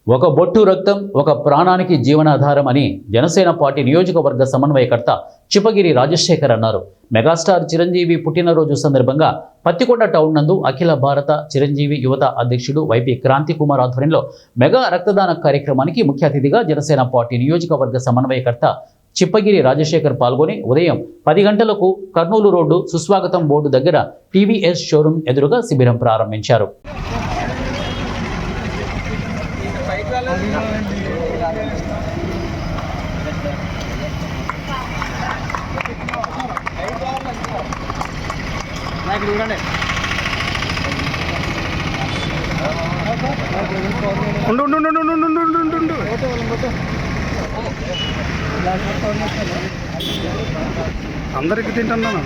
ఒక బొట్టు రక్తం ఒక ప్రాణానికి జీవనాధారం అని జనసేన పార్టీ నియోజకవర్గ సమన్వయకర్త చిప్పగిరి రాజశేఖర్ అన్నారు. మెగాస్టార్ చిరంజీవి పుట్టినరోజు సందర్భంగా పత్తికొండ టౌన్ నందు అఖిల భారత చిరంజీవి యువత అధ్యక్షుడు వైపీ క్రాంతి కుమార్ ఆధ్వర్యంలో మెగా రక్తదాన కార్యక్రమానికి ముఖ్య అతిథిగా జనసేన పార్టీ నియోజకవర్గ సమన్వయకర్త చిప్పగిరి రాజశేఖర్ పాల్గొని ఉదయం 10 గంటలకు కర్నూలు రోడ్డు సుస్వాగతం బోర్డు దగ్గర టీవీఎస్ షోరూం ఎదురుగా శిబిరం ప్రారంభించారు. అందరికి తింటున్నాను.